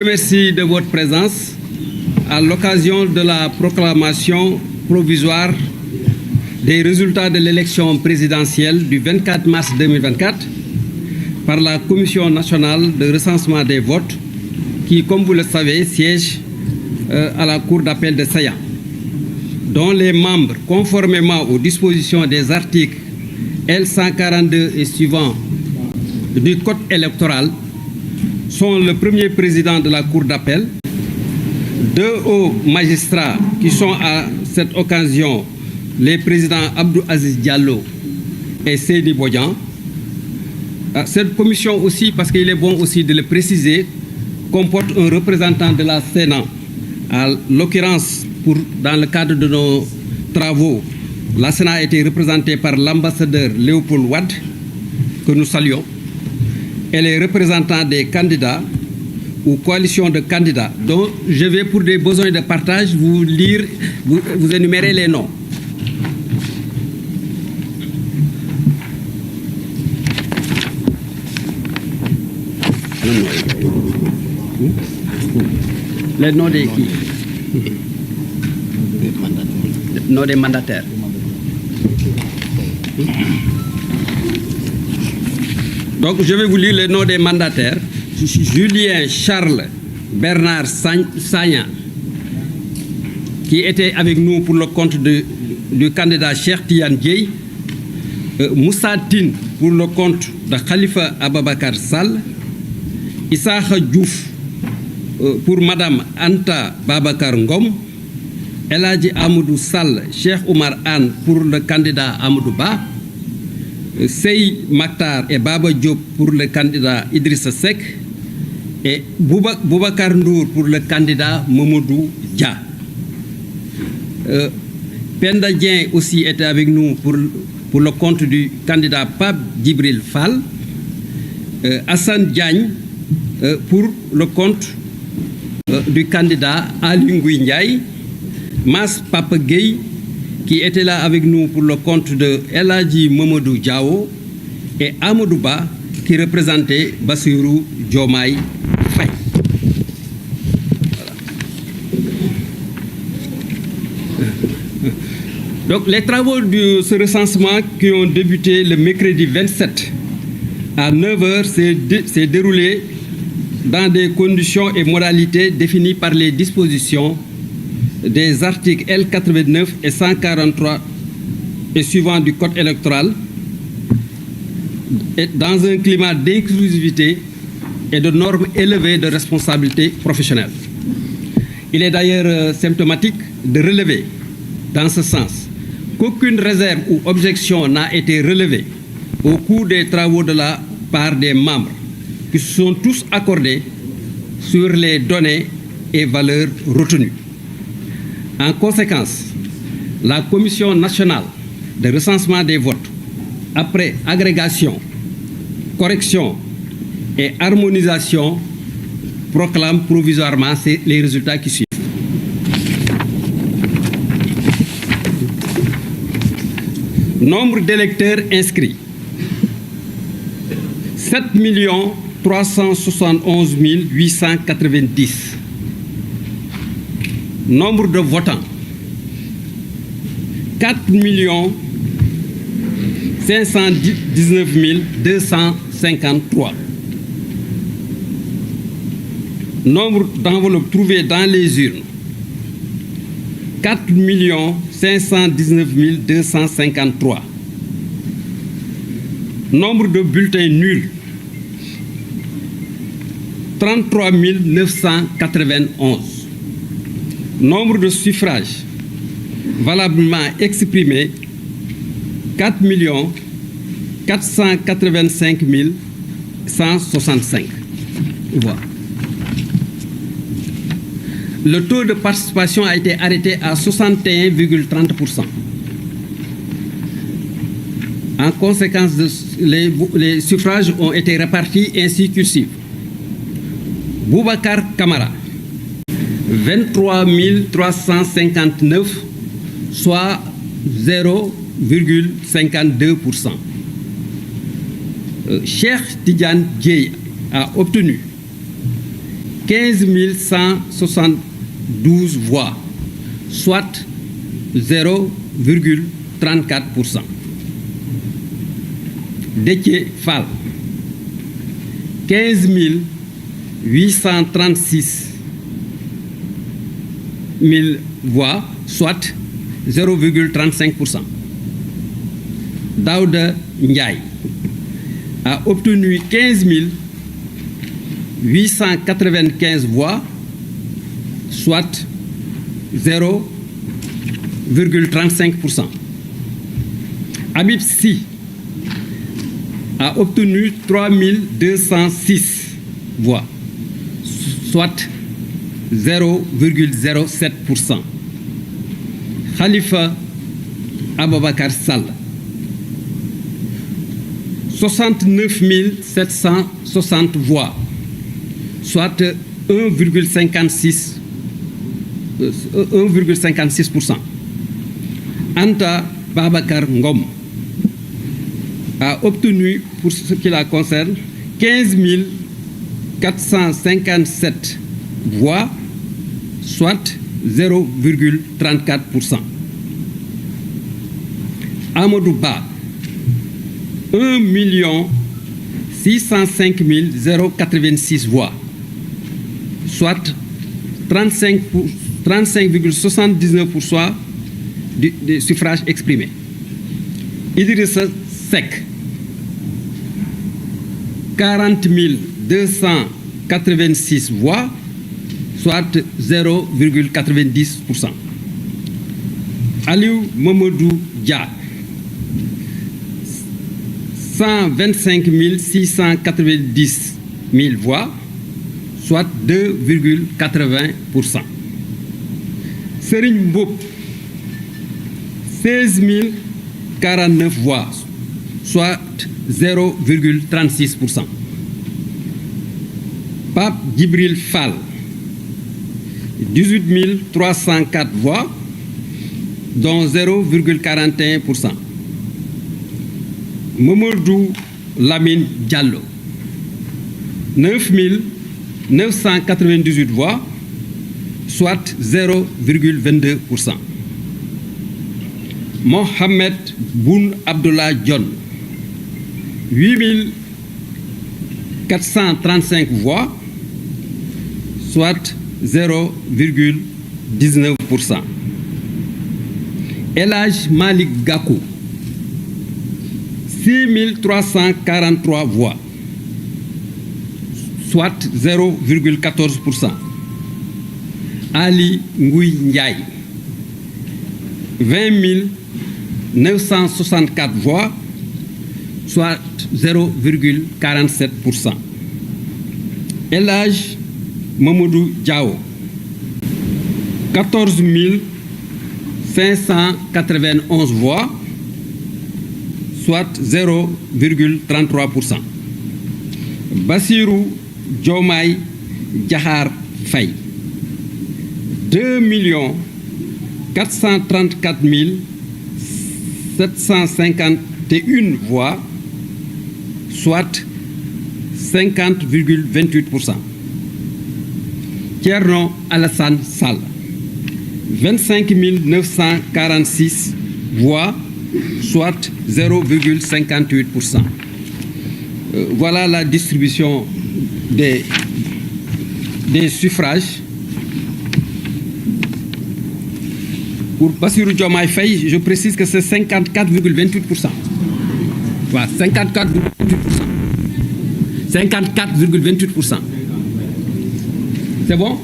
Merci de votre présence à l'occasion de la proclamation provisoire des résultats de l'élection présidentielle du 24 mars 2024 par la Commission nationale de recensement des votes qui, comme vous le savez, siège à la Cour d'appel de Saïa, dont les membres, conformément aux dispositions des articles L142 et suivants du Code électoral, sont le premier président de la Cour d'appel, deux hauts magistrats qui sont à cette occasion les présidents Abdou Aziz Diallo et Seydi Bodian. Cette commission aussi, parce qu'il est bon aussi de le préciser, comporte un représentant de la Sénat. À l'occurrence, dans le cadre de nos travaux, la Sénat a été représentée par l'ambassadeur Léopold Wade, que nous saluons, et les représentants des candidats ou coalitions de candidats, dont je vais, pour des besoins de partage, vous lire, vous énumérer les noms. Les noms des qui? Noms des mandataires. Donc, je vais vous lire les noms des mandataires. Julien Charles Bernard Sagna, qui était avec nous pour le compte du candidat Cheikh Tidiane Dièye, Moussa Tine pour le compte de Khalifa Ababakar Sall, Issakha Diouf pour Madame Anta Babakar Ngom, Eladji Amadou Sall, Cheikh Oumar Anne pour le candidat Amadou Ba, Sey Maktar et Baba Diop pour le candidat Idrissa Seck et Boubacar Ndour pour le candidat Mamadou Dia. Penda Dieng aussi était avec nous pour le compte du candidat Pape Djibril Fall, Hassan Diagne pour le compte du candidat Ali Ngouille Ndiaye, Mas Papa Gueye qui était là avec nous pour le compte de Eladji Mamadou Diao et Amadou Ba qui représentait Bassirou Diomaye Faye. Voilà. Donc les travaux de ce recensement qui ont débuté le mercredi 27 à 9h s'est déroulé dans des conditions et modalités définies par les dispositions des articles L89 et 143 et suivants du Code électoral, et dans un climat d'inclusivité et de normes élevées de responsabilité professionnelle. Il est d'ailleurs symptomatique de relever, dans ce sens, qu'aucune réserve ou objection n'a été relevée au cours des travaux de la part des membres, qui se sont tous accordés sur les données et valeurs retenues. En conséquence, la Commission nationale de recensement des votes, après agrégation, correction et harmonisation, proclame provisoirement les résultats qui suivent. Nombre d'électeurs inscrits, 7 371 890. Nombre de votants, 4 519 253. Nombre d'enveloppes trouvées dans les urnes, 4 519 253. Nombre de bulletins nuls, 33 991. Nombre de suffrages valablement exprimés, 4 485 165. Voilà. Le taux de participation a été arrêté à 61,30%. En conséquence, les suffrages ont été répartis ainsi que suit. Boubacar Camara, 23 359, soit 0,52%. Cheikh Tidiane Dièye a obtenu 15 172 voix, soit 0,34%. Déthié Fall, 15 836 000 voix, soit 0,35%. Daouda Ndiaye a obtenu 15 895 voix, soit 0,35%. Habib Sy a obtenu 3206 voix, soit 0,07%. Khalifa Ababakar Sall, 69 760 voix, soit 1,56%. Anta Babakar Ngom a obtenu, pour ce qui la concerne, 15 457 voix, soit 0,34%. Amadou Ba, 1 605 086 voix, soit 35,79% des suffrages exprimés. Idrissa Seck, 40 286 voix, soit 0,90%. Aliou Mamadou Dia, 125 690 000 voix, soit 2,80%. Serigne Mboup, 16 049 voix, soit 0,36%. Pape Djibril Fall, 18 304 voix, dont 0,41%. Mamadou Lamine Diallo, 9 998 voix, soit 0,22%. Mohamed Boun Abdullah John, 8 435 voix, soit 0,19%. Elhadj Malik Gakou, 6 343 voix, soit 0,14%. Ali Ngouy Ndiaye, 20 964 voix, soit 0,47%. Elhadj Mamadou Diao, 14 591 voix, soit 0,33%. Bassirou Diomaye Diakhar Faye, 2 434 751 voix, soit 50,28%. Thierno Alassane Sall, 25 946 voix, soit 0,58%. Voilà la distribution des suffrages. Pour Bassirou Diomaye Faye, je précise que c'est 54,28%. Voilà, 54,28%. 54,28%. C'est bon?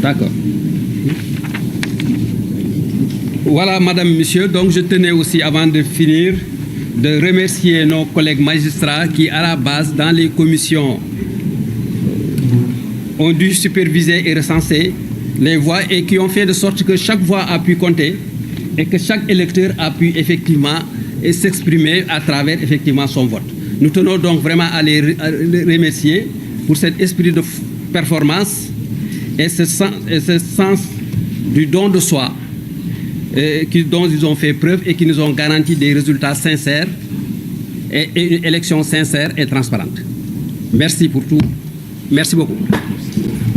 D'accord. Voilà, madame, monsieur. Donc, je tenais aussi, avant de finir, de remercier nos collègues magistrats qui, à la base, dans les commissions, ont dû superviser et recenser les voix et qui ont fait de sorte que chaque voix a pu compter et que chaque électeur a pu effectivement s'exprimer à travers effectivement son vote. Nous tenons donc vraiment à les remercier pour cet esprit de performance et ce sens du don de soi dont ils ont fait preuve et qui nous ont garanti des résultats sincères et une élection sincère et transparente. Merci pour tout. Merci beaucoup.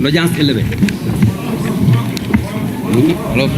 L'audience est levée. Alors,